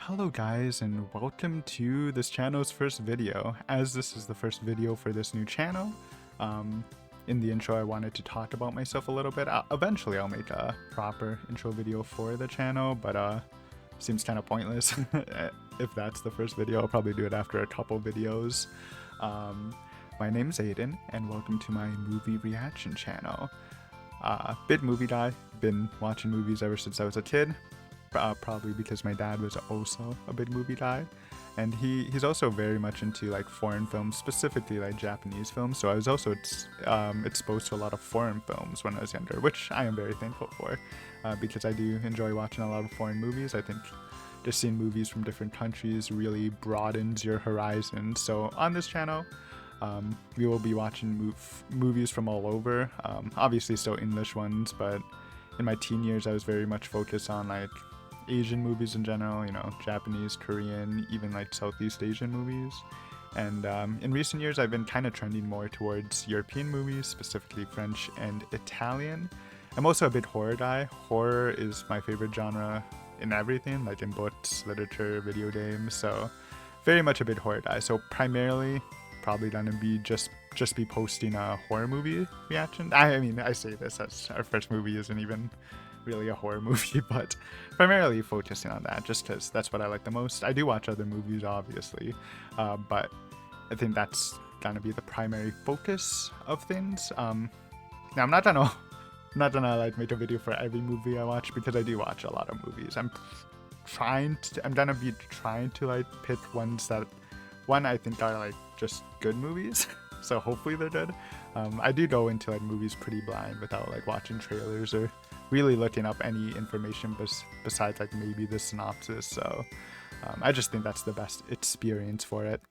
Hello guys, and welcome to this channel's first video. As this is the first video for this new channel, in the intro I wanted to talk about myself a little bit. Eventually I'll make a proper intro video for the channel, but seems kind of pointless. If that's the first video, I'll probably do it after a couple videos. My name's Aiden, and welcome to my movie reaction channel. Big movie guy, been watching movies ever since I was a kid. Probably because my dad was also a big movie guy, and he's also very much into like foreign films, specifically like Japanese films. So I was also exposed to a lot of foreign films when I was younger, which I am very thankful for, because I do enjoy watching a lot of foreign movies. I think just seeing movies from different countries really broadens your horizon. So on this channel, we will be watching movies from all over, obviously still English ones, but in my teen years I was very much focused on like Asian movies in general, you know, Japanese, Korean, even like Southeast Asian movies. And in recent years I've been kind of trending more towards European movies, specifically French and Italian. I'm also a big horror guy. Horror is my favorite genre in everything, like in books, literature, video games, so very much a big horror guy. So primarily probably gonna be just be posting a horror movie reaction. I mean, I say this as our first movie isn't even really a horror movie, but primarily focusing on that just because that's what I like the most. I do watch other movies, obviously, but I think that's gonna be the primary focus of things. Now I'm not gonna like make a video for every movie I watch, because I do watch a lot of movies. I'm gonna be trying to like pick ones that I think are like just good movies. So hopefully they're good. I do go into like movies pretty blind without like watching trailers or really looking up any information besides like maybe the synopsis. So I just think that's the best experience for it.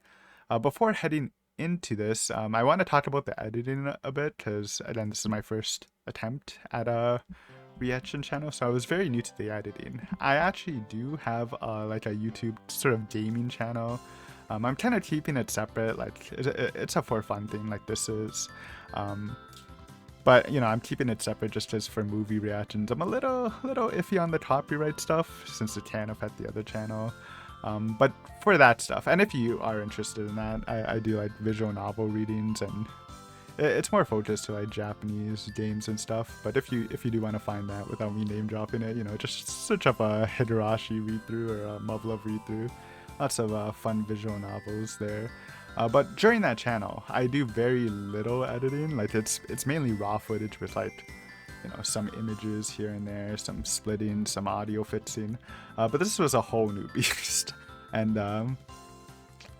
Before heading into this, I want to talk about the editing a bit, because again, this is my first attempt at a reaction channel, so I was very new to the editing. I actually do have like a YouTube sort of gaming channel. I'm kind of keeping it separate, like it's a for fun thing like this is, but you know, I'm keeping it separate just as for movie reactions. I'm a little iffy on the copyright stuff since it can affect the other channel, but for that stuff, and if you are interested in that, I do like visual novel readings, and it's more focused to like Japanese games and stuff. But if you do want to find that without me name dropping it, you know, just search up a Higurashi read through or a Muv-Luv read through. Lots of fun visual novels there. But during that channel, I do very little editing. Like it's mainly raw footage with like, you know, some images here and there, some splitting, some audio fixing. But this was a whole new beast, and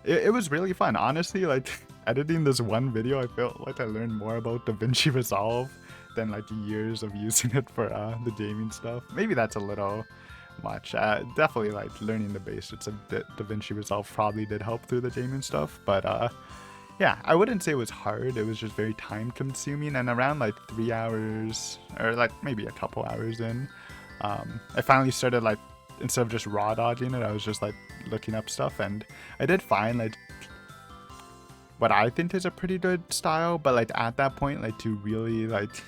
it was really fun. Honestly, like editing this one video, I felt like I learned more about DaVinci Resolve than like years of using it for the gaming stuff. Maybe that's a little much. Definitely like learning the basics of DaVinci Resolve probably did help through the gaming stuff, but yeah, I wouldn't say it was hard. It was just very time consuming, and around like 3 hours or like maybe a couple hours in, I finally started like, instead of just raw dodging it, I was just like looking up stuff, and I did find like what I think is a pretty good style. But like at that point, like to really like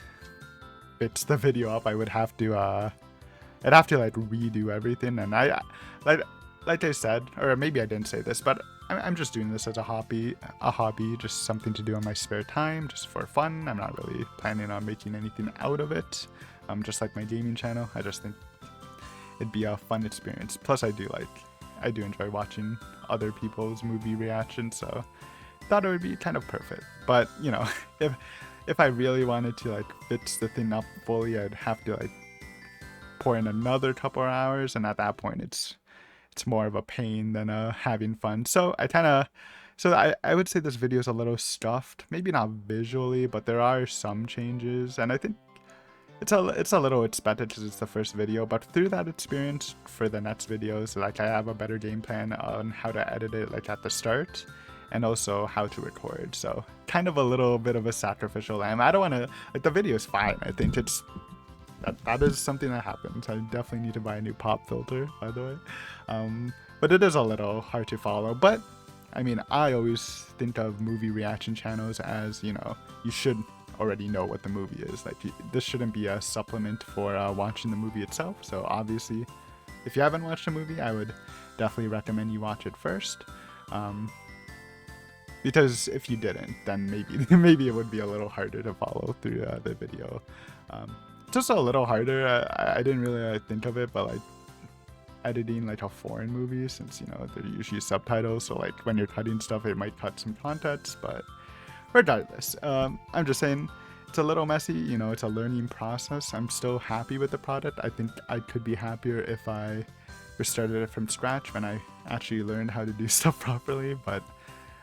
fix the video up, I would have to I'd have to like redo everything. And I like I said, or maybe I didn't say this, but I'm just doing this as a hobby, just something to do on my spare time, just for fun. I'm not really planning on making anything out of it. Just like my gaming channel, I just think it'd be a fun experience. Plus I do enjoy watching other people's movie reactions, so thought it would be kind of perfect. But you know, if I really wanted to like fix the thing up fully, I'd have to like pour in another couple of hours, and at that point it's more of a pain than having fun. So I would say this video is a little stuffed, maybe not visually, but there are some changes, and I think it's a little expected because it's the first video. But through that experience, for the next videos, like I have a better game plan on how to edit it like at the start, and also how to record. So kind of a little bit of a sacrificial lamb. I don't want to, like, the video is fine. I think it's that is something that happens. I definitely need to buy a new pop filter, by the way. But it is a little hard to follow. But I mean, I always think of movie reaction channels as, you know, you should already know what the movie is. Like, this shouldn't be a supplement for watching the movie itself. So obviously if you haven't watched the movie, I would definitely recommend you watch it first. Because if you didn't, then maybe it would be a little harder to follow through the video. Just a little harder. I didn't really think of it, but like editing like a foreign movie, since you know they're usually subtitles, so like when you're cutting stuff, it might cut some context. But regardless, I'm just saying it's a little messy. You know, it's a learning process. I'm still happy with the product. I think I could be happier if I restarted it from scratch when I actually learned how to do stuff properly, but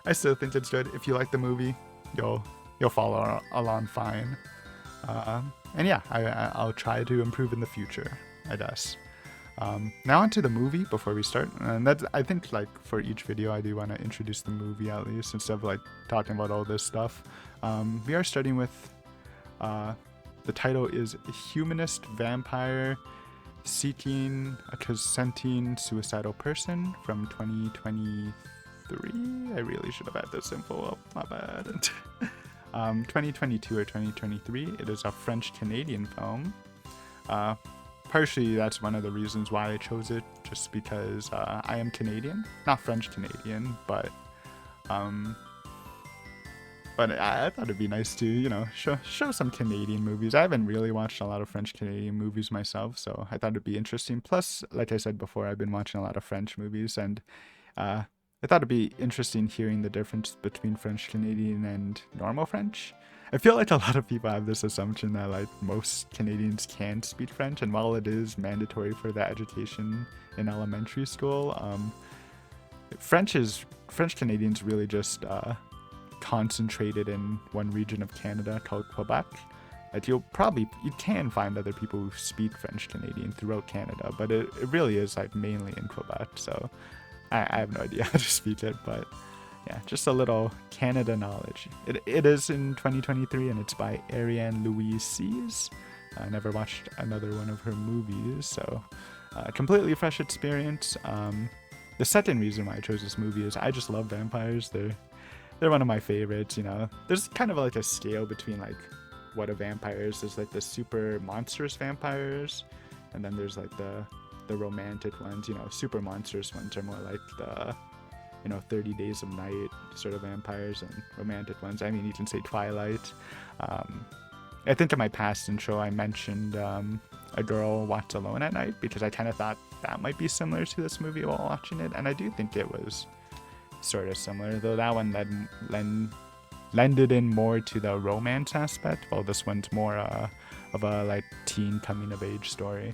I still think it's good. If you like the movie, you'll follow along fine. And yeah, I'll try to improve in the future, I guess. Now onto the movie before we start, and that's, I think, like for each video I do want to introduce the movie at least, instead of like talking about all this stuff. We are starting with the title is Humanist Vampire Seeking a Consenting Suicidal Person from 2023. I really should have had this info up, my bad. 2022 or 2023. It is a French-Canadian film. Partially that's one of the reasons why I chose it, just because I am Canadian, not French-Canadian, but I thought it'd be nice to, you know, show some Canadian movies. I haven't really watched a lot of French-Canadian movies myself, so I thought it'd be interesting. Plus, like I said before, I've been watching a lot of French movies, and I thought it'd be interesting hearing the difference between French-Canadian and normal French. I feel like a lot of people have this assumption that like most Canadians can speak French, and while it is mandatory for the education in elementary school, French-Canadians really just concentrated in one region of Canada called Quebec. Like you can find other people who speak French-Canadian throughout Canada, but it really is like mainly in Quebec, so I have no idea how to speak it, but yeah, just a little Canada knowledge. It is in 2023, and it's by Ariane Louis-Seize. I never watched another one of her movies, so completely fresh experience. The second reason why I chose this movie is I just love vampires. They're one of my favorites. You know, there's kind of like a scale between like what a vampire is. There's like the super monstrous vampires, and then there's like the romantic ones. You know, super monstrous ones are more like the, you know, 30 Days of Night sort of vampires, and romantic ones, I mean, you can say Twilight. I think in my past intro I mentioned A Girl Walks Alone at Night, because I kind of thought that might be similar to this movie while watching it, and I do think it was sort of similar, though that one lended in more to the romance aspect, while this one's more of a like teen coming of age story.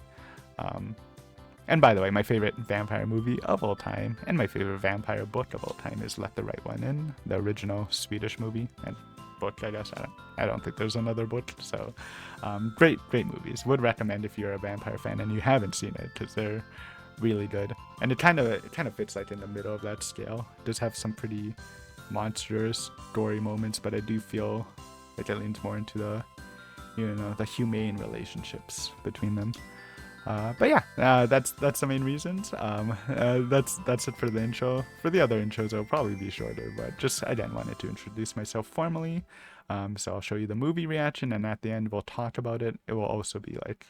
And by the way, my favorite vampire movie of all time, and my favorite vampire book of all time, is Let the Right One In, the original Swedish movie and book, I guess. I don't think there's another book. So great movies. Would recommend if you're a vampire fan and you haven't seen it, because they're really good. And it kind of fits like in the middle of that scale. It does have some pretty monstrous, gory moments, but I do feel like it leans more into the, you know, the humane relationships between them. But yeah, that's the main reasons. That's it for the intro. For the other intros, it'll probably be shorter, but just again wanted to introduce myself formally. So I'll show you the movie reaction, and at the end we'll talk about it. It will also be like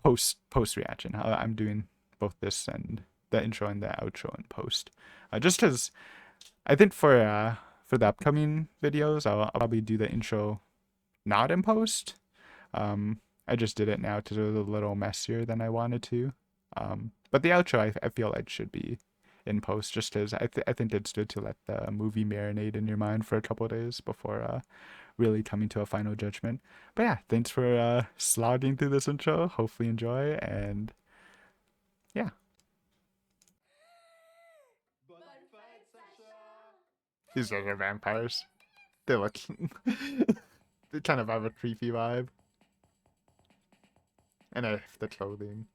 post reaction. I'm doing both this and the intro and the outro in post. Just because I think for the upcoming videos, I'll probably do the intro not in post. I just did it now because it was a little messier than I wanted to. But the outro, I feel like should be in post, just because I think it's good to let the movie marinate in your mind for a couple of days before really coming to a final judgment. But yeah, thanks for slogging through this intro. Hopefully enjoy, and yeah. These guys are vampires. They look... they kind of have a creepy vibe. And the clothing.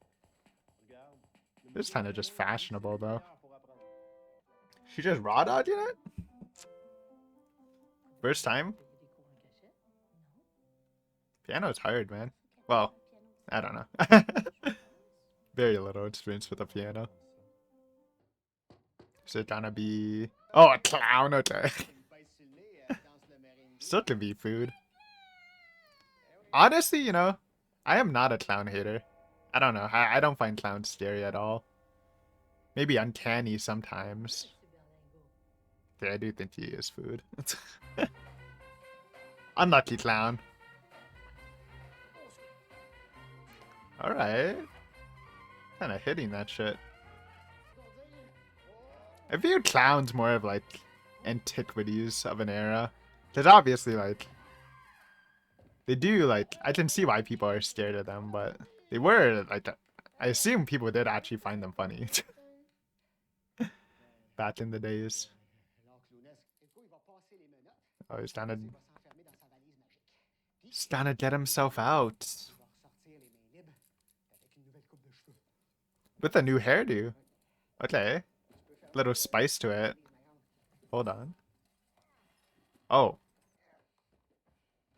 It's kind of just fashionable, though. She just raw dodging it? First time? Piano's hard, man. Well, I don't know. Very little experience with the piano. Is it gonna be... Oh, a clown! Okay. Still can be food. Honestly, you know, I am not a clown hater. I don't know. I don't find clowns scary at all. Maybe uncanny sometimes. Yeah, I do think he is food. Unlucky clown. Alright. Kinda hitting that shit. I view clowns more of like antiquities of an era. Because obviously, like, they do, like, I can see why people are scared of them, but they were, like, I assume people did actually find them funny. Back in the days. Oh, he's trying to get himself out. With a new hairdo. Okay. Little spice to it. Hold on. Oh.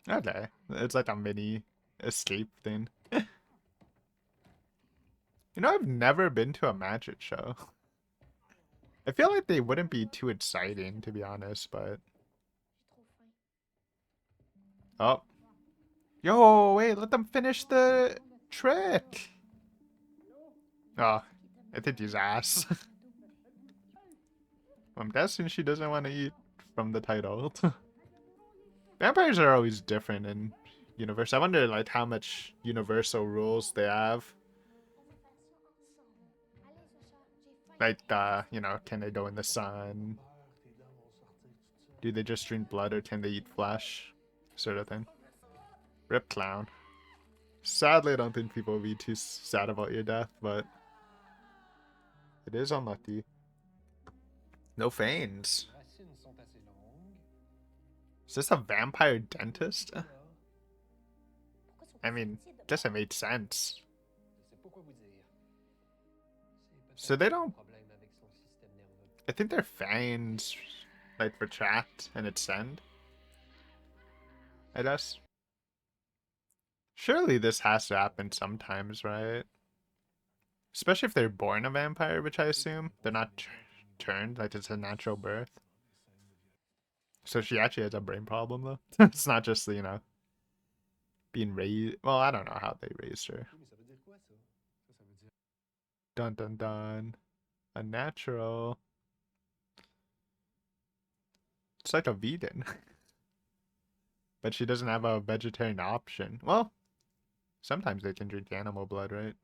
Okay. It's like a mini escape thing. You know, I've never been to a magic show. I feel like they wouldn't be too exciting, to be honest, but... Oh. Yo, wait, let them finish the trick. Oh, I think he's ass. I'm guessing she doesn't want to eat from the title. Vampires are always different in universe. I wonder, like, how much universal rules they have. Like, you know, can they go in the sun? Do they just drink blood or can they eat flesh? Sort of thing. Rip clown. Sadly, I don't think people will be too sad about your death, but it is unlucky. No fangs. Is this a vampire dentist? I mean, guess it made sense. So they don't... I think their fangs, like, retract and extend. I guess. Surely this has to happen sometimes, right? Especially if they're born a vampire, which I assume. They're not turned, like it's a natural birth. So she actually has a brain problem, though. It's not just, you know, being raised. Well, I don't know how they raised her. Dun dun dun. A natural. It's like a vegan. But she doesn't have a vegetarian option. Well, sometimes they can drink animal blood, right?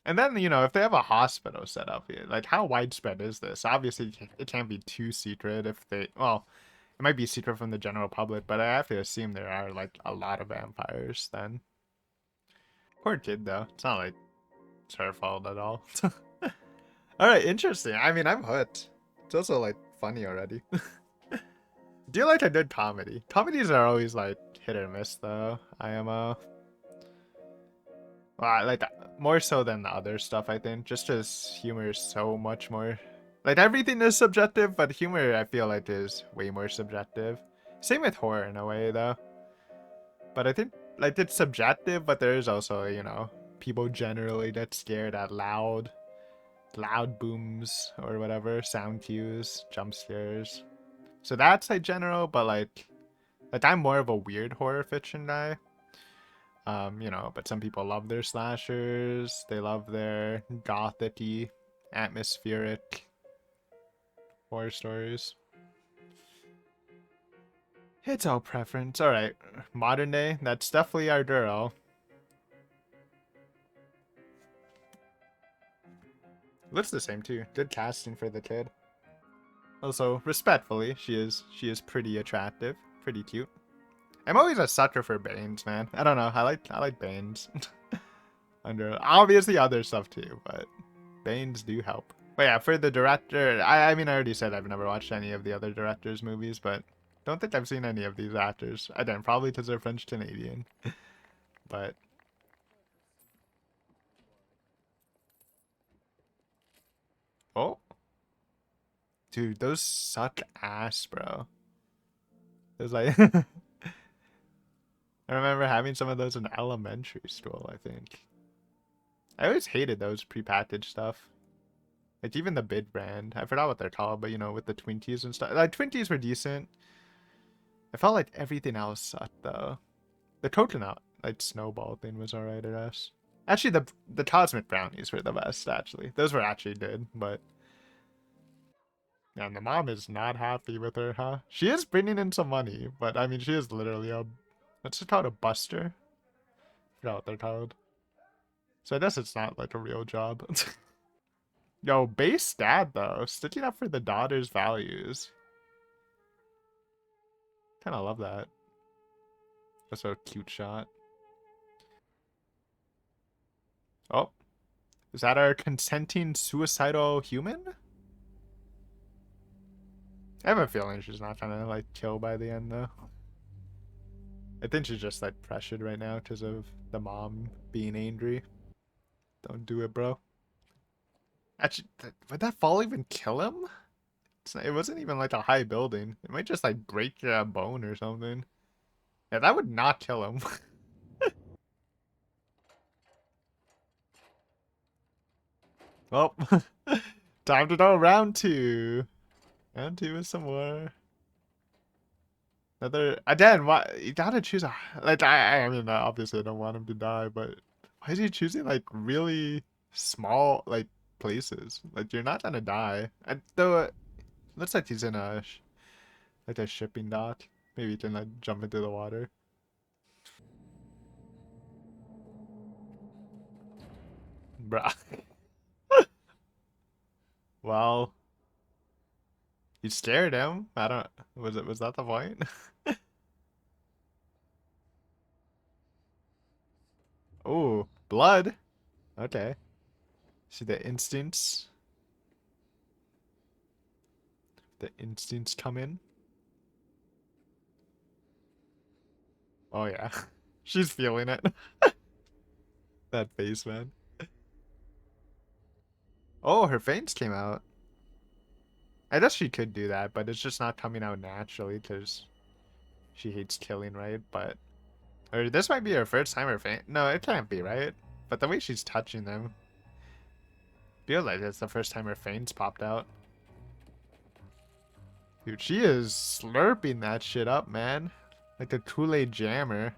And then, you know, if they have a hospital set up here, like, how widespread is this? Obviously, it can't be too secret if they... Well, it might be secret from the general public, but I have to assume there are, like, a lot of vampires then. Poor kid, though. It's not like it's her fault at all. Alright, interesting. I mean, I'm hooked. It's also, like, funny already. Do you like a good comedy? Comedies are always, like, hit or miss, though. Well, I like more so than the other stuff, I think. Just as humor is so much more... Like, everything is subjective, but humor, I feel like, is way more subjective. Same with horror, in a way, though. But I think, like, it's subjective, but there is also, you know, people generally get scared at loud booms or whatever, sound cues, jump scares. So that's, like, general, but, like I'm more of a weird horror fiction guy. You know, but some people love their slashers. They love their gothic-y, atmospheric horror stories. It's all preference. Alright, modern day, that's definitely our girl. Looks the same too. Good casting for the kid. Also, respectfully, she is pretty attractive, pretty cute. I'm always a sucker for Banes, man. I don't know. I like Banes. Under obviously other stuff too, but Banes do help. But yeah, for the director, I mean, I already said I've never watched any of the other directors' movies, but don't think I've seen any of these actors. I don't, probably because they're French Canadian. But oh, dude, those suck ass, bro. It's like I remember having some of those in elementary school, I think. I always hated those prepackaged stuff. Like, even the bid brand. I forgot what they're called, but, you know, with the Twinkies and stuff. Like, Twinkies were decent. I felt like everything else sucked, though. The coconut, like, snowball thing was alright, I guess. Actually, the cosmic brownies were the best. Actually, those were actually good. But man, the mom is not happy with her, huh? She is bringing in some money, but I mean, she is literally a what's it called, a buster? I forgot what they're called. So I guess it's not like a real job. Yo, base dad though, sticking up for the daughter's values. Kind of love that. That's a cute shot. Oh, is that our consenting suicidal human? I have a feeling she's not trying to like kill by the end though. I think she's just like pressured right now because of the mom being angry. Don't do it, bro. Actually, would that fall even kill him? It wasn't even like a high building. It might just like break your bone or something. Yeah, that would not kill him. Well, time to go round two. Round two is some more. Another again. Why you gotta choose a like? I mean, obviously I don't want him to die, but why is he choosing like really small like places? Like you're not gonna die. And though it looks like he's in a like a shipping dock. Maybe he can like jump into the water. Bruh. Well, you scared him. I don't. Was that the point? Oh, blood. Okay. See the instincts. The instincts come in. Oh yeah. She's feeling it. That face, man. Oh, her veins came out. I guess she could do that, but it's just not coming out naturally because she hates killing, right? But or this might be her first time her vein. No, it can't be, right? But the way she's touching them, feels like it's the first time her veins popped out. Dude, she is slurping that shit up, man. Like a Kool-Aid jammer.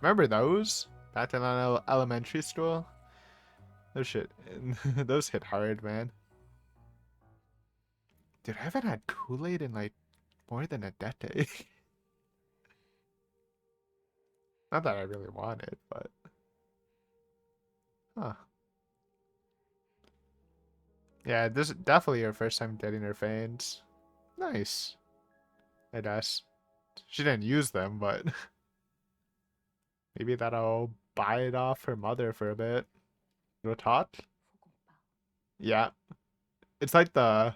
Remember those? Back in elementary school? Those shit. Those hit hard, man. Dude, I haven't had Kool-Aid in like more than a decade. Not that I really want it, but... Huh. Yeah, this is definitely her first time getting her veins. Nice. I guess. She didn't use them, but... Maybe that'll buy it off her mother for a bit. Rotot? Yeah. It's like the...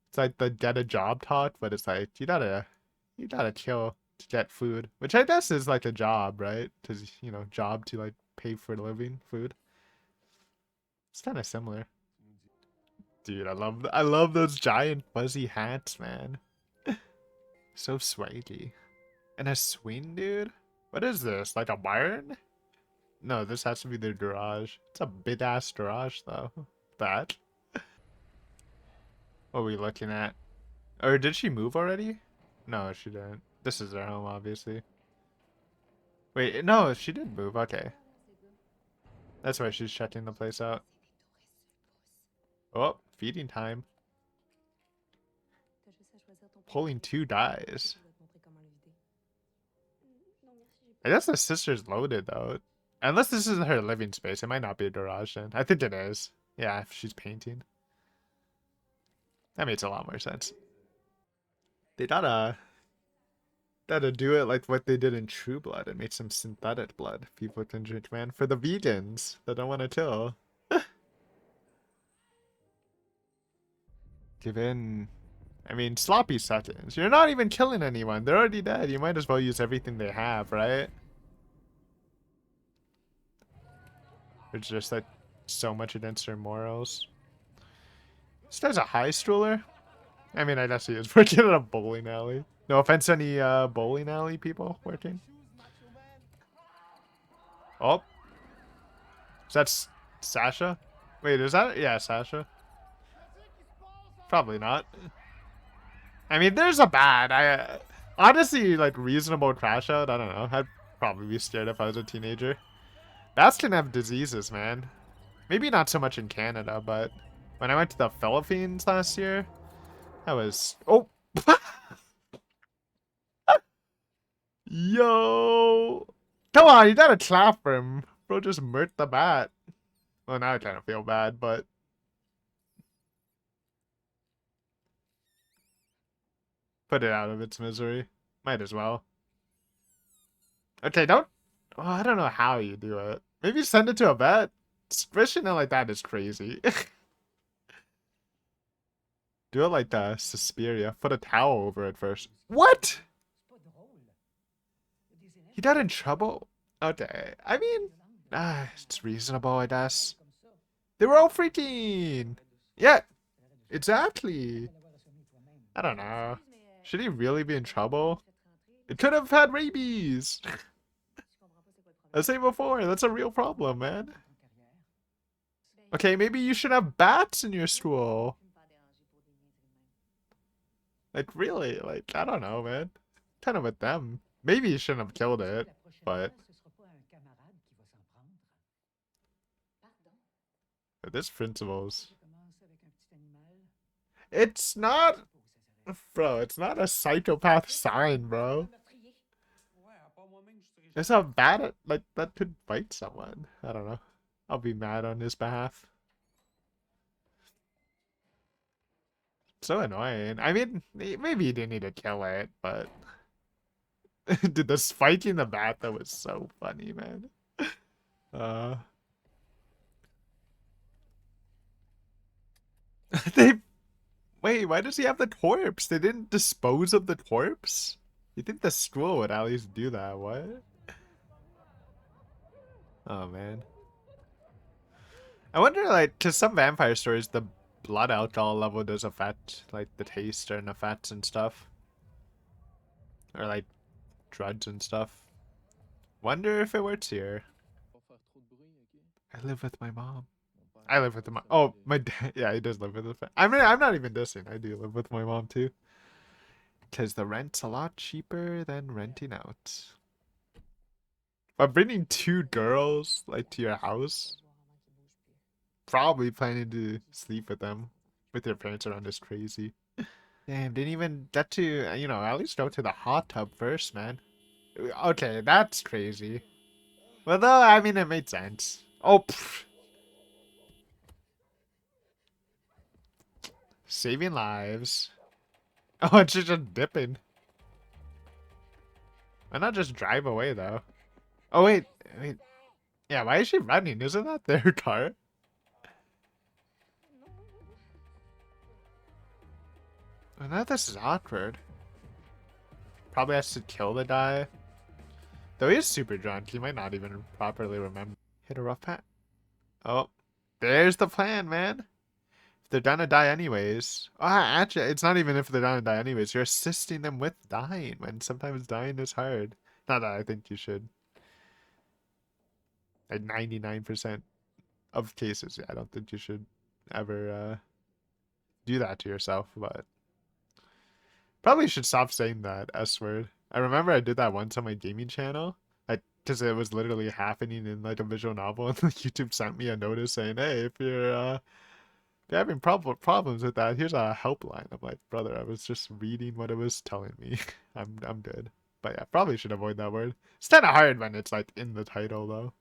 It's like the get a job talk, but it's like, you gotta kill to get food. Which I guess is like a job, right? Because, you know, job to like pay for living food. It's kind of similar. Dude, I love those giant fuzzy hats, man. So swaggy. And a swing, dude? What is this? Like a barn? No, this has to be their garage. It's a big ass garage though. That. What are we looking at? Or did she move already? No, she didn't. This is their home, obviously. Wait, no, she did move. Okay. That's why she's checking the place out. Oh, feeding time. Pulling 2 dies. I guess the sister's loaded, though. Unless this isn't her living space. It might not be a garage, then. I think it is. Yeah, if she's painting. That makes a lot more sense. They gotta do it like what they did in True Blood and make some synthetic blood people can drink, man. For the vegans that don't want to kill. Give in. I mean, sloppy seconds. You're not even killing anyone. They're already dead. You might as well use everything they have, right? It's just like so much against their morals. This guy's a high schooler. I mean, I guess he is working at a bowling alley. No offense to any bowling alley people working. Oh. Is that Sasha? Wait, is that... Yeah, Sasha. Probably not. I mean, there's a bad. Honestly, like, reasonable crash out. I don't know. I'd probably be scared if I was a teenager. Bats can have diseases, man. Maybe not so much in Canada, but when I went to the Philippines last year, that was... Oh! Yo! Come on, you gotta clap for him. Bro just murked the bat. Well, now I kind of feel bad, but... Put it out of its misery. Might as well. Okay, don't... Oh, I don't know how you do it. Maybe send it to a vet. Squishing it like that is crazy. Do it like the Suspiria. Put a towel over it first. What? He got in trouble? Okay. I mean, it's reasonable, I guess. They were all freaking. Yeah, exactly. I don't know. Should he really be in trouble? It could have had rabies. I said before, that's a real problem, man. Okay, maybe you should have bats in your school. Like, really? Like, I don't know, man. Kind of with them. Maybe you shouldn't have killed it, but... This principles. It's not... Bro, it's not a psychopath sign, bro. It's a bat, like, that could bite someone. I don't know. I'll be mad on his behalf. So annoying. I mean, maybe you didn't need to kill it, but... Dude, the spiking the bat, that was so funny, man. Uh... They... Wait, why does he have the corpse? They didn't dispose of the corpse? You think the school would at least do that, what? Oh, man. I wonder, like, to some vampire stories, the blood alcohol level does affect, like, the taste and effects and stuff. Or, like, drugs and stuff. Wonder if it works here. I live with my mom. I live with my... Oh, my dad... Yeah, he does live with the... I mean, I'm not even dissing. I do live with my mom, too. Because the rent's a lot cheaper than renting out. But bringing two girls, like, to your house... Probably planning to sleep with them. With your parents around is crazy. Damn, didn't even get to, you know, at least go to the hot tub first, man. Okay, that's crazy. Well, though, I mean, it made sense. Oh, pff. Saving lives. Oh, it's just dipping. Why not just drive away, though? Oh, wait. Wait. Yeah, why is she running? Isn't that their car? Oh, now this is awkward. Probably has to kill the guy. Though he is super drunk, he might not even properly remember. Hit a rough pat. Oh, there's the plan, man. If they're gonna die anyways. Actually, it's not even if they're gonna die anyways. You're assisting them with dying, when sometimes dying is hard. Not that I think you should. Like 99% of cases, yeah, I don't think you should ever do that to yourself, but probably should stop saying that S word. I remember I did that once on my gaming channel. Because it was literally happening in like a visual novel, and like, YouTube sent me a notice saying, "Hey, if you're having problems with that, here's a helpline." I'm like, brother, I was just reading what it was telling me. I'm good. But yeah, probably should avoid that word. It's kind of hard when it's like in the title though.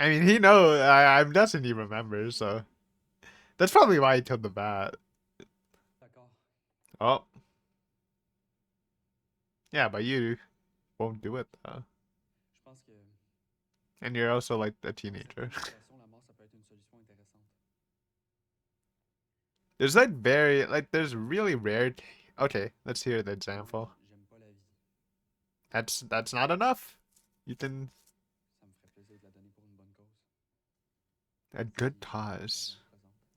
I mean, he knows. I'm guessing he remembers, so that's probably why he killed the bat. Oh, yeah, but you won't do it though. And you're also like a teenager. There's like there's really rare. Okay, let's hear the example. That's not enough. You can a good cause.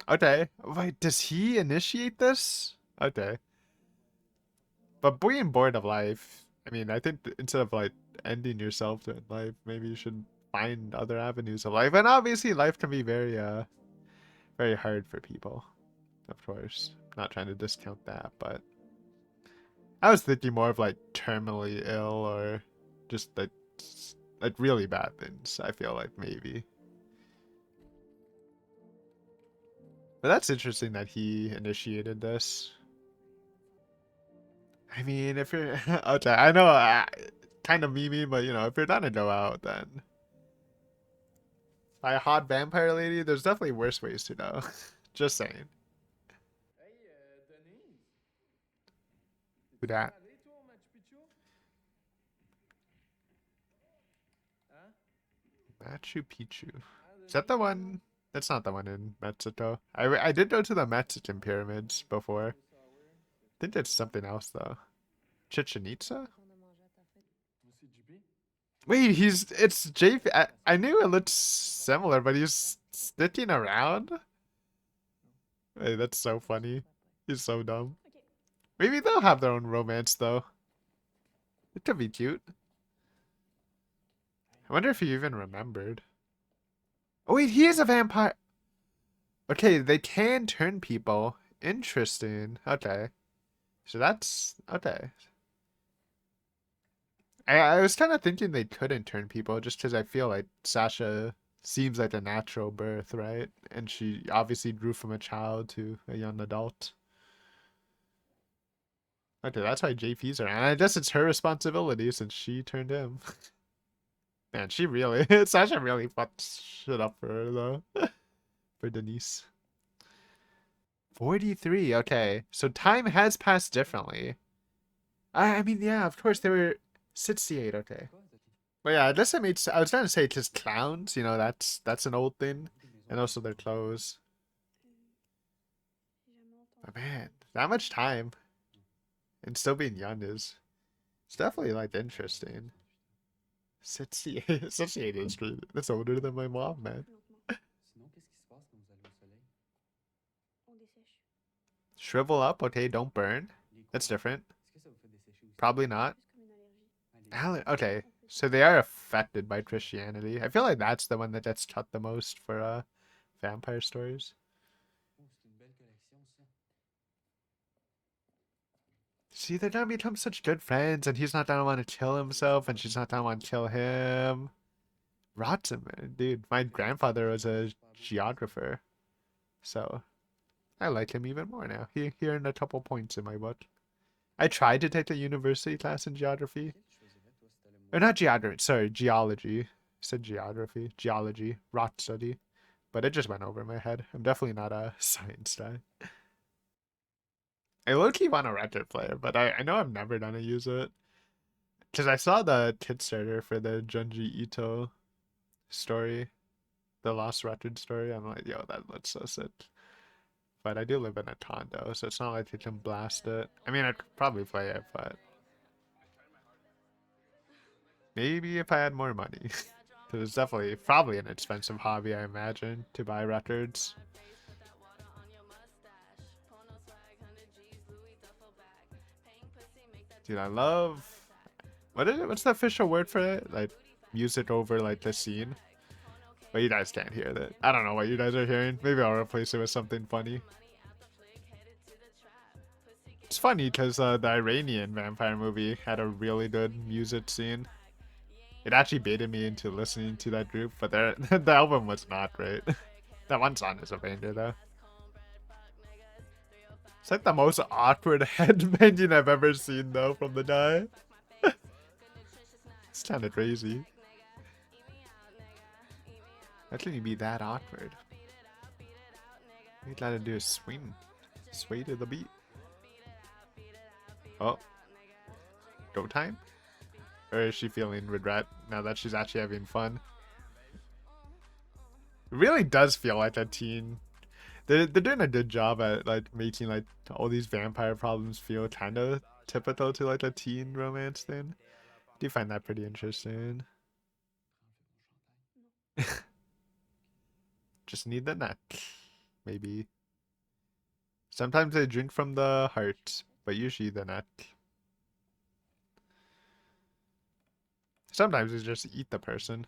Okay, wait, does he initiate this? Okay, but being bored of life. I mean, I think instead of like ending yourself in life, maybe you should find other avenues of life. And obviously, life can be very hard for people. Of course, not trying to discount that, but I was thinking more of like terminally ill or just like really bad things. I feel like maybe. But that's interesting that he initiated this. I mean, if you're okay, I know, kind of memey, but you know, if you're not to go out, then by a hot vampire lady, there's definitely worse ways to go. Just saying. Who that? Machu Picchu. Is that the one? That's not the one in Mexico. I did go to the Mexican pyramids before. I think it's something else though. Chichen Itza? Wait, it's JP. I knew it looked similar, but he's sticking around? Hey, that's so funny. He's so dumb. Maybe they'll have their own romance though. It could be cute. I wonder if he even remembered. Oh wait, he is a vampire. Okay, they can turn people. Interesting. Okay. So that's okay. I was kind of thinking they couldn't turn people just because I feel like Sasha seems like a natural birth, right? And she obviously grew from a child to a young adult. Okay, that's why JP's around. I guess it's her responsibility since she turned him. Man, she really, Sasha really fucked shit up for her though. For Denise. 43, okay. So time has passed differently. I mean, yeah, of course they were 68, okay. But yeah, I guess it makes. I was trying to say just clowns. You know, that's an old thing, and also their clothes. But man, that much time and still being young is it's definitely like interesting. 68, 68 is great. That's older than my mom, man. Shrivel up, okay. Don't burn. That's different. Probably not. Okay, so they are affected by Christianity. I feel like that's the one that gets cut the most for vampire stories. See, they're gonna become such good friends, and he's not gonna want to kill himself, and she's not gonna want to kill him. Rotzeman, dude, my grandfather was a geographer, so I like him even more now. He earned a couple points in my book. I tried to take a university class in geography. Or not geography, sorry, geology. I said geography. Geology. Rock study. But it just went over my head. I'm definitely not a science guy. I low-key want a record player, but I know I'm never gonna use it. Because I saw the Kickstarter for the Junji Ito story. The Lost Record story. I'm like, yo, that looks so sick. But I do live in a condo, so it's not like you can blast it. I mean, I'd probably play it, but maybe if I had more money. Because it's definitely, probably an expensive hobby, I imagine, to buy records. Dude, I love... What is it? What's the official word for it? Like, music over, like, the scene? But you guys can't hear that. I don't know what you guys are hearing. Maybe I'll replace it with something funny. It's funny because the Iranian vampire movie had a really good music scene. It actually baited me into listening to that group, but the album was not great. That one song is a banger though. It's like the most awkward headbanging I've ever seen though from the guy. It's kind of crazy. How can you be that awkward? All you gotta do is swing. Sway to the beat. Oh. Go time? Or is she feeling regret now that she's actually having fun? It really does feel like a teen. They're doing a good job at like making like all these vampire problems feel kind of typical to like a teen romance thing. Do you find that pretty interesting? Just need the neck. Maybe. Sometimes they drink from the heart, but usually the neck. Sometimes they just eat the person.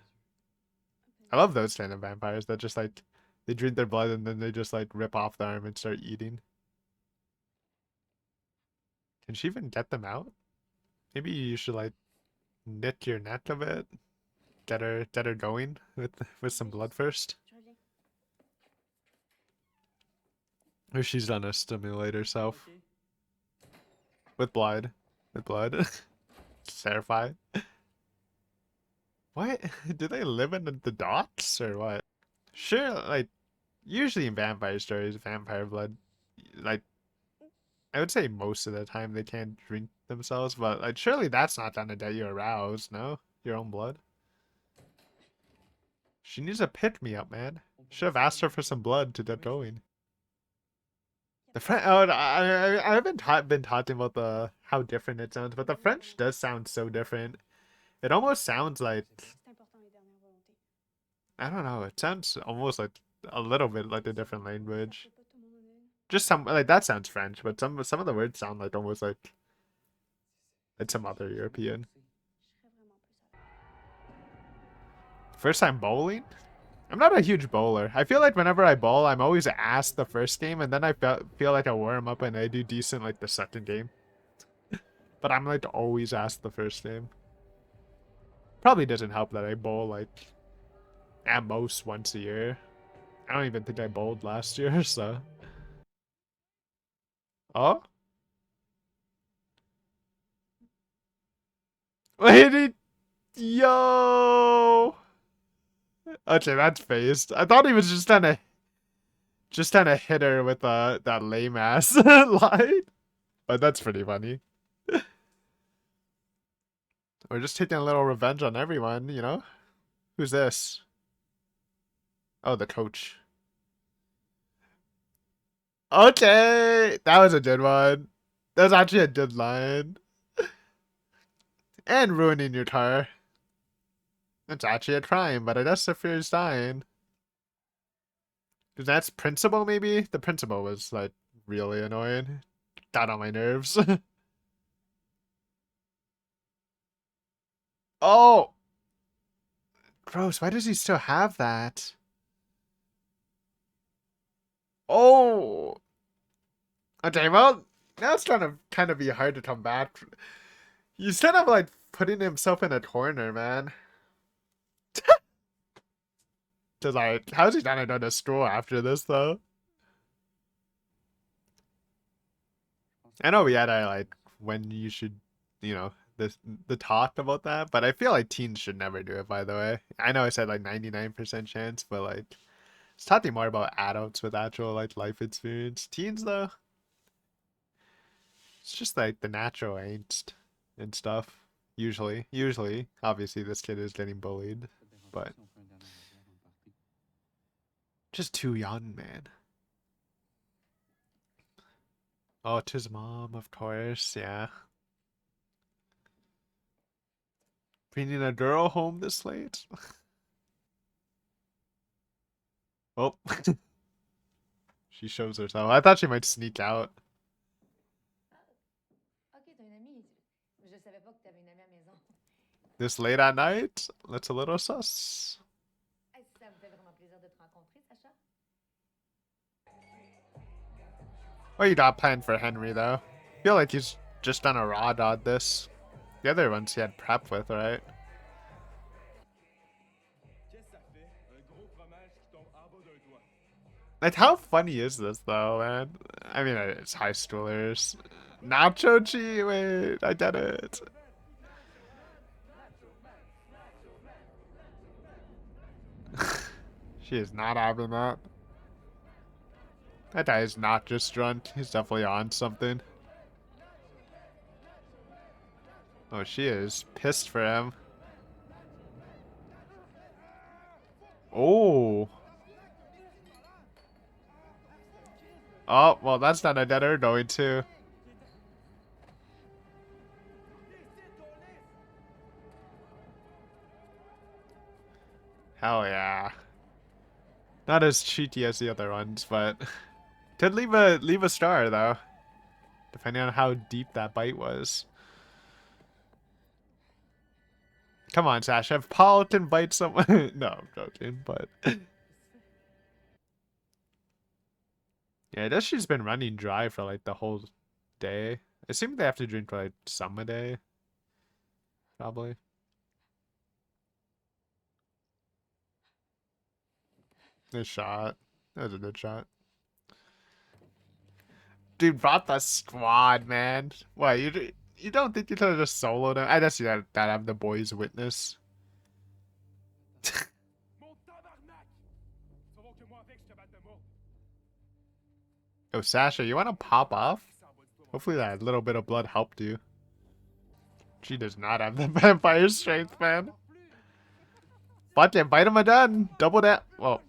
I love those kind of vampires that just like they drink their blood and then they just like rip off the arm and start eating. Can she even get them out? Maybe you should like knit your net a bit. Get her going with some blood first. Or she's gonna stimulate herself. With blood. With blood. It's terrifying. What? Do they live in the docks or what? Sure, like usually in vampire stories, vampire blood, like I would say most of the time they can't drink themselves, but like surely that's not gonna get you aroused, no? Your own blood. She needs a pick me up, man. Should have asked her for some blood to get going. The French. Oh, I haven't been talking about the how different it sounds, but the French does sound so different. It almost sounds like I don't know. It sounds almost like a little bit like a different language. Just some like that sounds French, but some of the words sound like almost like some other European. First time bowling? I'm not a huge bowler. I feel like whenever I bowl, I'm always asked the first game, and then I feel like I warm up and I do decent like the second game. But I'm like always asked the first game. Probably doesn't help that I bowl like at most once a year. I don't even think I bowled last year, so. Oh? Wait, yo! Okay, that's phased. I thought he was just trying to hit her with that lame ass line. But that's pretty funny. We're just taking a little revenge on everyone, you know? Who's this? Oh, the coach. Okay, that was a good one. That was actually a good line. And ruining your car. It's actually a crime, but I guess the fear is dying. Because that's principal, maybe? The principal was, like, really annoying. Got on my nerves. Oh! Gross, why does he still have that? Oh! Okay, well, now it's trying to kind of be hard to come back. He's kind of, like, putting himself in a corner, man. Cause like, how's he gonna go to school after this though? I know we had a like when you should, you know, the talk about that, but I feel like teens should never do it. By the way, I know I said like 99% chance, but like it's talking more about adults with actual like life experience. Teens though, it's just like the natural angst and stuff. Usually, obviously this kid is getting bullied, but just too young, man. Oh, it's his mom, of course. Yeah. Bringing a girl home this late? Oh. She shows herself. I thought she might sneak out. This late at night? That's a little sus. What you got planned for Henry, though? I feel like he's just done a raw dog this. The other ones he had prep with, right? Like, how funny is this, though, man? I mean, it's high schoolers. Nacho Chi, wait, I get it. She is not having that. That guy is not just drunk. He's definitely on something. Oh, she is pissed for him. Oh. Oh, well, that's not a dead air going to. Hell yeah. Not as cheeky as the other ones, but could leave a star though, depending on how deep that bite was. Come on, Sasha. If Paul can bite someone, no, I'm joking, but yeah, I guess she's been running dry for like the whole day. assume they have to drink like some a day. Probably. Good shot. That was a good shot. Dude brought the squad, man. What, you don't think you could have just soloed him? I guess you gotta have the boys witness. Yo, Sasha, you wanna pop off? Hopefully that little bit of blood helped you. She does not have the vampire strength, man. Fuck it, bite him a done. Double that. Well,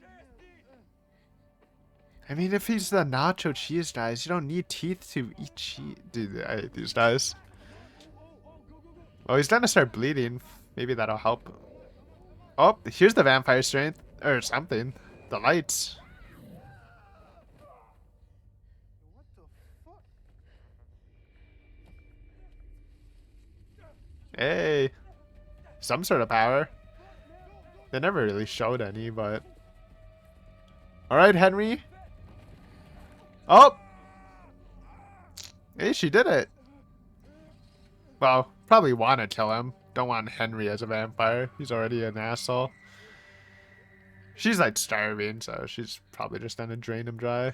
I mean, if he's the nacho cheese guys, you don't need teeth to eat cheese. Dude, I hate these guys. Oh, he's gonna start bleeding. Maybe that'll help. Oh, here's the vampire strength. Or something. The lights. Hey. Some sort of power. They never really showed any, but... Alright, Henry. Oh! Hey, she did it. Well, probably want to kill him. Don't want Henry as a vampire. He's already an asshole. She's like starving, so she's probably just gonna drain him dry.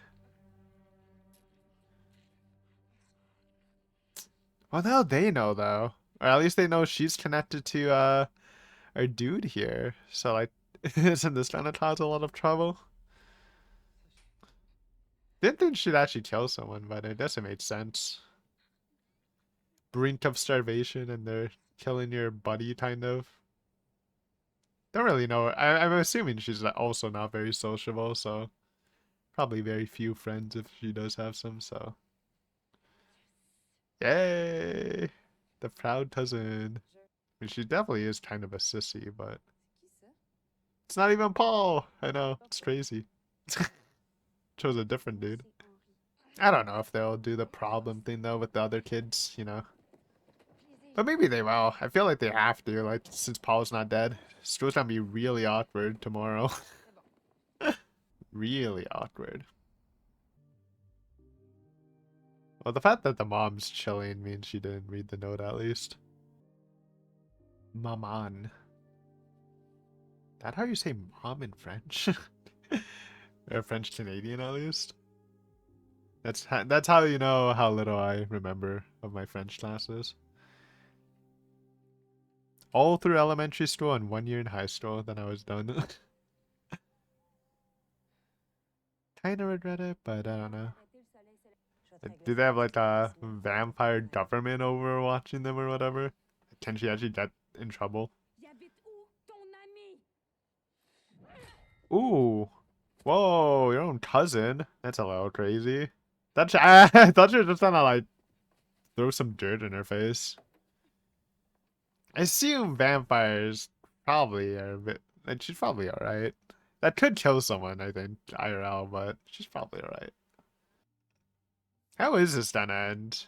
Well, now they know, though. Or at least they know she's connected to, our dude here. So, like, isn't this gonna cause a lot of trouble? Didn't think she'd actually kill someone, but I guess it made sense. Brink of starvation and they're killing your buddy, kind of. Don't really know. I'm assuming she's also not very sociable, so probably very few friends if she does have some, so. Yay! The proud cousin. I mean, she definitely is kind of a sissy, but it's not even Paul. I know, it's crazy. Chose a different dude. I don't know if they'll do the problem thing though with the other kids, you know. But maybe they will. I feel like they have to, like, since Paul's not dead. School's gonna be really awkward tomorrow. Really awkward. Well, the fact that the mom's chilling means she didn't read the note at least. Maman. That how you say mom in French? Or French Canadian at least. That's how you know how little I remember of my French classes. All through elementary school and 1 year in high school, then I was done. Kinda regret it, but I don't know. Do they have like a vampire government over watching them or whatever? Can she actually get in trouble? Ooh. Whoa, your own cousin. That's a little crazy. That's, I thought you were just gonna like throw some dirt in her face. I assume vampires probably are a bit, like, she's probably alright. That could kill someone, I think, IRL, but she's probably alright. How is this gonna end?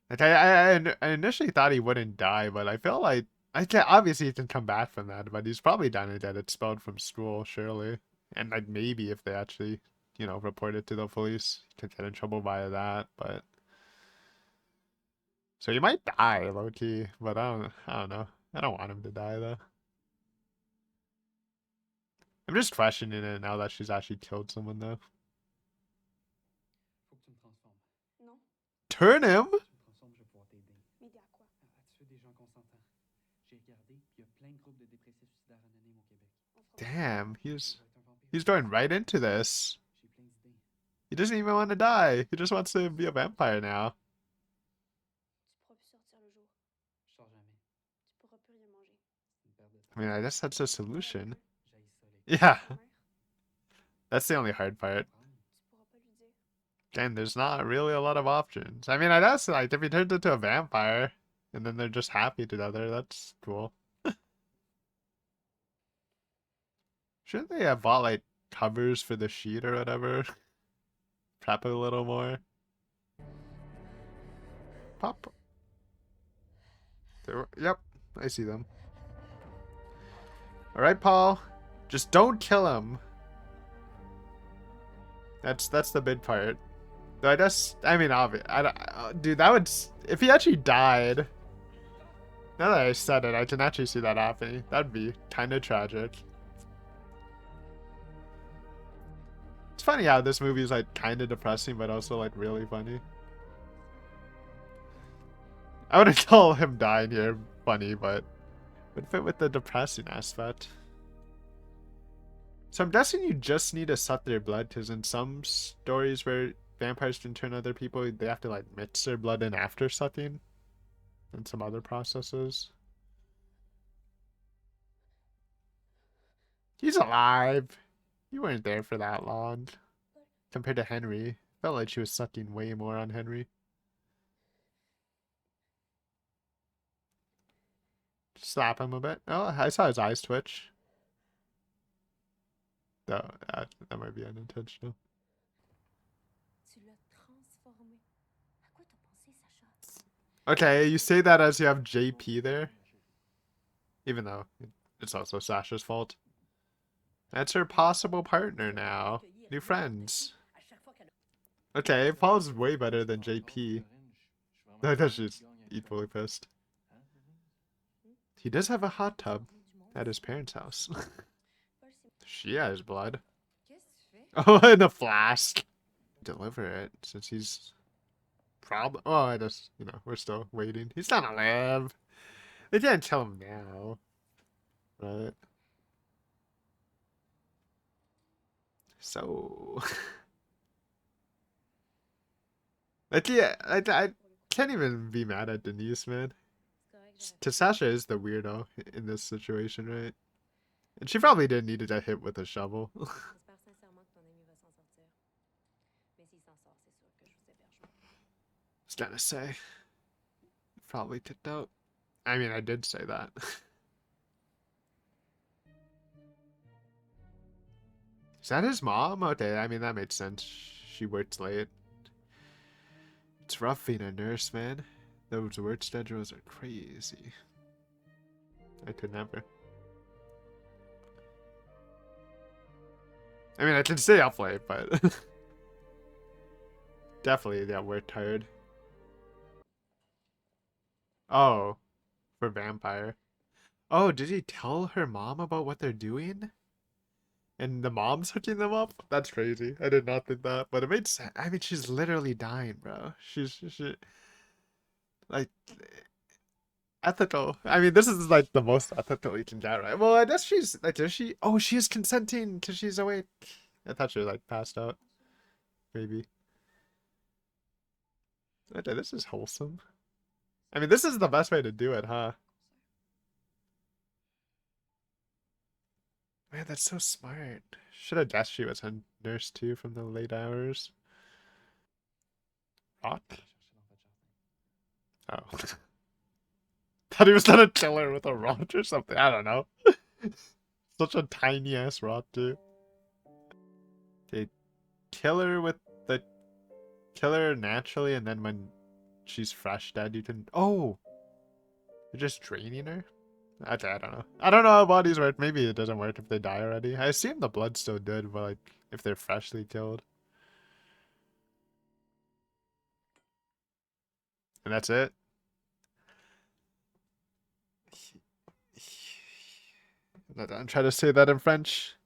Like, I initially thought he wouldn't die, but I feel like, obviously he can come back from that, but he's probably gonna get expelled from school, surely. And like maybe if they actually, you know, report it to the police, he could get in trouble via that, but... So he might die, low-key, but I don't know. I don't want him to die, though. I'm just questioning it now that she's actually killed someone, though. Turn him? Damn, he's going right into this. He doesn't even want to die. He just wants to be a vampire now. I mean, I guess that's a solution. Yeah. That's the only hard part. Again, there's not really a lot of options. I mean, I guess, like, if he turns into a vampire, and then they're just happy together, that's cool. Shouldn't they have bought, like, covers for the sheet or whatever? Prep it a little more. Pop. Yep, I see them. Alright, Paul. Just don't kill him. That's the big part. Though I mean, obvious. Dude, that would, if he actually died. Now that I said it, I can actually see that happening. That'd be kind of tragic. It's funny how this movie is like kind of depressing, but also like really funny. I wouldn't call him dying here funny, but would fit with the depressing aspect. So I'm guessing you just need to suck their blood, because in some stories where vampires can turn other people, they have to like mix their blood in after sucking, and some other processes. He's alive. You weren't there for that long. Compared to Henry. Felt like she was sucking way more on Henry. Slap him a bit. Oh, I saw his eyes twitch. No, that might be unintentional. Okay, you say that as you have JP there. Even though it's also Sasha's fault. That's her possible partner now. New friends. Okay, Paul's way better than JP. I guess she's equally pissed. He does have a hot tub at his parents' house. She has blood. Oh, in a flask. Deliver it, since he's probably. Oh, I just, we're still waiting. He's not alive. They can't tell him now, right? So, like, yeah, I can't even be mad at Denise, man. Sasha is the weirdo in this situation, right? And she probably didn't need to get hit with a shovel. Just gotta say, probably ticked out. I mean, I did say that. Is that his mom? Okay, I mean, that made sense. She works late. It's rough being a nurse, man. Those work schedules are crazy. I could never. I mean, I can stay up late, but definitely, yeah, we're tired. Oh, for vampire. Oh, did he tell her mom about what they're doing? And the mom's hooking them up? That's crazy. I did not think that, but it made sense. I mean, she's literally dying, bro. She like ethical. I mean, this is like the most ethical you can get, right? Well, I guess she's like, is she? Oh, she is consenting because she's awake. I thought she was like passed out. Maybe. Okay, this is wholesome. I mean, this is the best way to do it, huh? Man, that's so smart. Should have guessed she was a nurse too from the late hours. Rock? Oh. Thought he was gonna kill her with a rock or something. I don't know. Such a tiny ass rock, too. Okay, kill her with the. Kill her naturally, and then when she's fresh dead, you can. Oh! You're just draining her? Okay, I don't know. I don't know how bodies work. Maybe it doesn't work if they die already. I assume the blood's still good, but like, if they're freshly killed. And that's it? I'm trying to say that in French.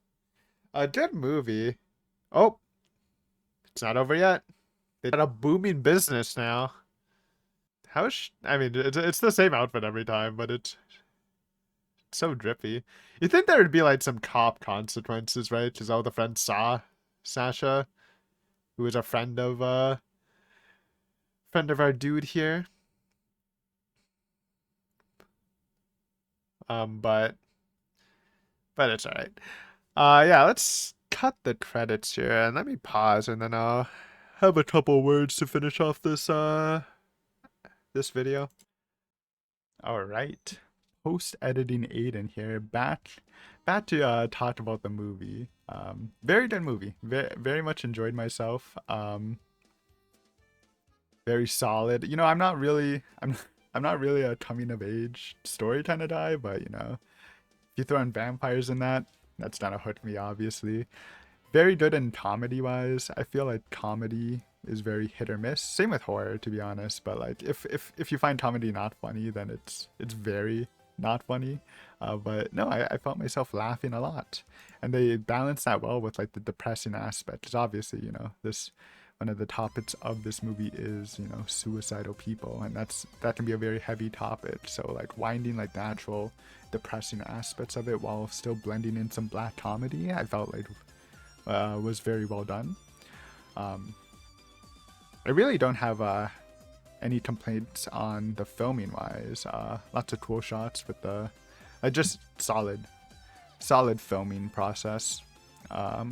A good movie. Oh, it's not over yet. They got a booming business now. I mean, it's the same outfit every time, but it's so drippy. You think there would be like some cop consequences, right? Because all the friends saw Sasha, who was a friend of our dude here. But it's alright. Yeah, let's cut the credits here and let me pause, and then I'll have a couple words to finish off this this video. All right, post-editing Aiden here, back to talk about the movie. Very good movie. Very much enjoyed myself. Very solid. I'm not really a coming of age story kind of guy, but if you throw in vampires in that's gonna hook me, obviously. Very good in comedy wise. I feel like comedy is very hit or miss. Same with horror, to be honest. But like, if you find comedy not funny, then it's very not funny. But no, I felt myself laughing a lot, and they balance that well with like the depressing aspect. Because obviously, you know, this one of the topics of this movie is, you know, suicidal people, and that can be a very heavy topic. So like winding like the actual depressing aspects of it while still blending in some black comedy, I felt like was very well done. I really don't have any complaints on the filming wise. Lots of cool shots with the just solid filming process. I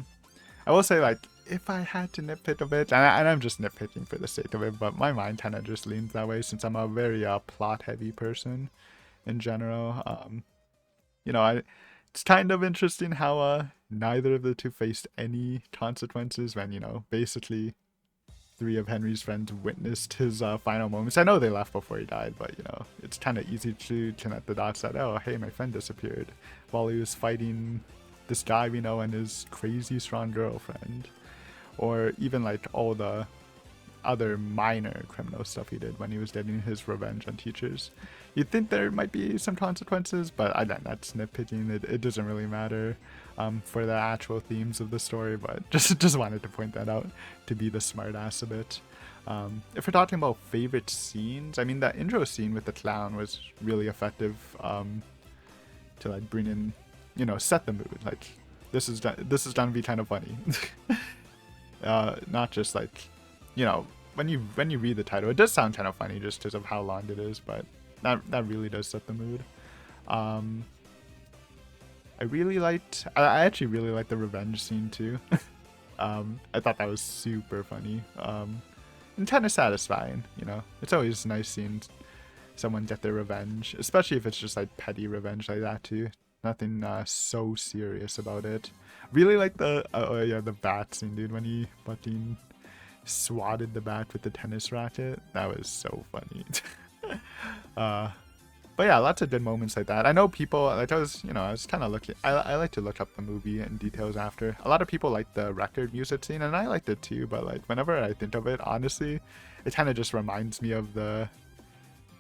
will say, like, if I had to nitpick a bit, and I'm just nitpicking for the sake of it, but my mind kind of just leans that way since I'm a very plot heavy person in general. You know, it's kind of interesting how neither of the two faced any consequences when, you know, basically 3 of Henry's friends witnessed his final moments. I know they left before he died, but, you know, it's kind of easy to connect the dots that, oh, hey, my friend disappeared while he was fighting this guy we know and his crazy strong girlfriend. Or even, like, all the other minor criminal stuff he did when he was getting his revenge on teachers. You'd think there might be some consequences, but again, that's nitpicking. It doesn't really matter for the actual themes of the story, but just wanted to point that out to be the smart ass a bit. If we're talking about favorite scenes, I mean, that intro scene with the clown was really effective to like bring in, you know, set the mood. Like, this is gonna be kind of funny. Not just like, you know, when you read the title, it does sound kind of funny just because of how long it is, but that really does set the mood. I actually really liked the revenge scene too. I thought that was super funny, and kind of satisfying. You know, it's always nice seeing someone get their revenge, especially if it's just like petty revenge like that too. Nothing so serious about it. Really like the the bat scene, dude, when he fucking swatted the bat with the tennis racket. That was so funny. But yeah, lots of good moments like that. I know people, like, I was kind of looking, I like to look up the movie and details after. A lot of people like the record music scene, and I liked it too, but like, whenever I think of it, honestly, it kind of just reminds me of the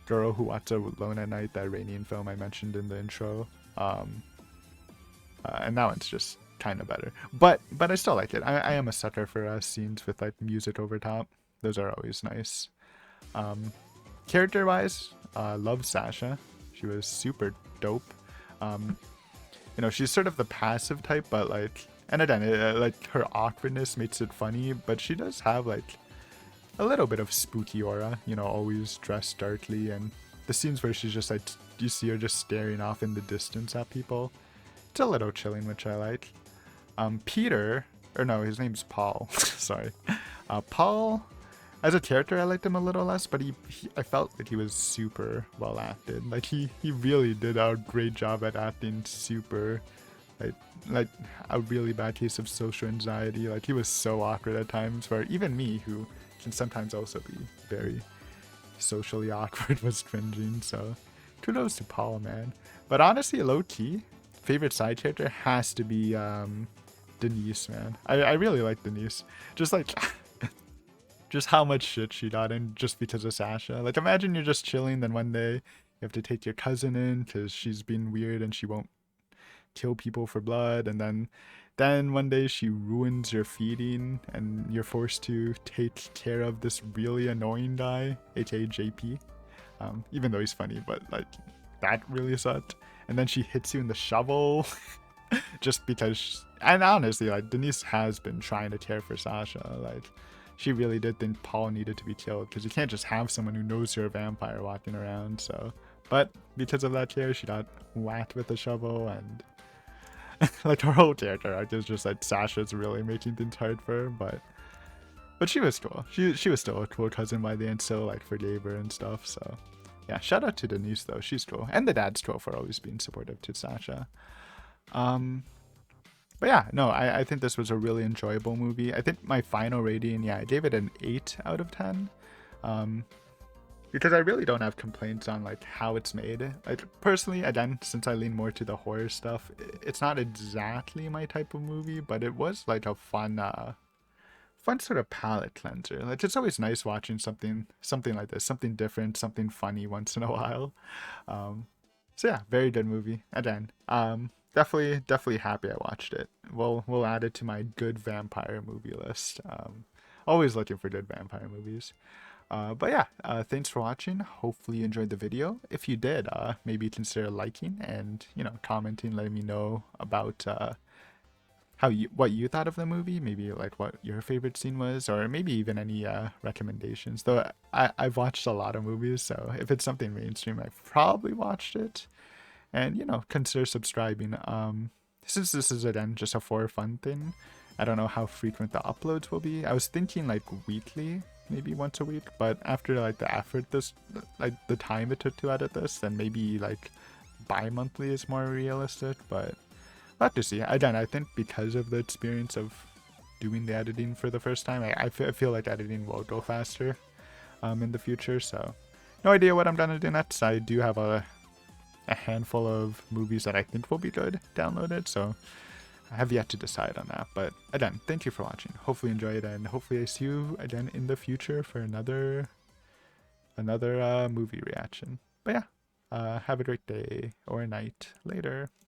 Girl Who Walks Alone at Night, that Iranian film I mentioned in the intro. And that one's just kind of better. But I still like it. I am a sucker for scenes with like music over top. Those are always nice. Character-wise, love Sasha. She was super dope. You know, she's sort of the passive type, but like, and again, like, her awkwardness makes it funny, but she does have like a little bit of spooky aura, you know, always dressed darkly, and the scenes where she's just like, you see her just staring off in the distance at people. It's a little chilling, which I like. Peter, or no, his name's Paul. Sorry. Paul, as a character, I liked him a little less, but I felt like he was super well acted. Like, he really did a great job at acting super, like a really bad case of social anxiety. Like, he was so awkward at times, where even me, who can sometimes also be very socially awkward, was cringing. So kudos to Paul, man. But honestly, low-key, favorite side character has to be Denise, man. I really like Denise. Just like just how much shit she got in just because of Sasha. Like, imagine you're just chilling, then one day you have to take your cousin in because she's being weird and she won't kill people for blood, and then one day she ruins your feeding and you're forced to take care of this really annoying guy, aka JP. Even though he's funny, but like, that really sucked. And then she hits you in the shovel just because and honestly, like, Denise has been trying to care for Sasha. Like, she really did think Paul needed to be killed, because you can't just have someone who knows you're a vampire walking around. So, but because of that care, she got whacked with a shovel, and like, her whole character arc is just like Sasha's really making things hard for her. But she was cool. She was still a cool cousin by the end, so like forgave her and stuff. So yeah, shout out to Denise though. She's cool, and the dad's cool for always being supportive to Sasha. But yeah, no, I think this was a really enjoyable movie. I think my final rating, yeah, I gave it an 8 out of 10. Because I really don't have complaints on like how it's made. Like, personally, again, since I lean more to the horror stuff, it's not exactly my type of movie, but it was like a fun fun sort of palate cleanser. Like it's always nice watching something like this, something different, something funny once in a while. Um, so yeah, very good movie. Again, definitely happy I watched it. We'll add it to my good vampire movie list. Always looking for good vampire movies. But yeah, thanks for watching. Hopefully you enjoyed the video. If you did, maybe consider liking and commenting, letting me know about what you thought of the movie, maybe like what your favorite scene was, or maybe even any recommendations. Though I've watched a lot of movies, so if it's something mainstream, I've probably watched it. And consider subscribing. Since this is again just a for fun thing, I don't know how frequent the uploads will be. I was thinking like weekly, maybe once a week, but after like the effort like the time it took to edit this, then maybe like bi-monthly is more realistic. But we'll have to see. Again, I think because of the experience of doing the editing for the first time, I feel like editing will go faster in the future. So no idea what I'm gonna do next. I do have a handful of movies that I think will be good downloaded, so I have yet to decide on that. But again, thank you for watching. Hopefully you enjoyed, and hopefully I see you again in the future for another movie reaction. But yeah, have a great day or night. Later.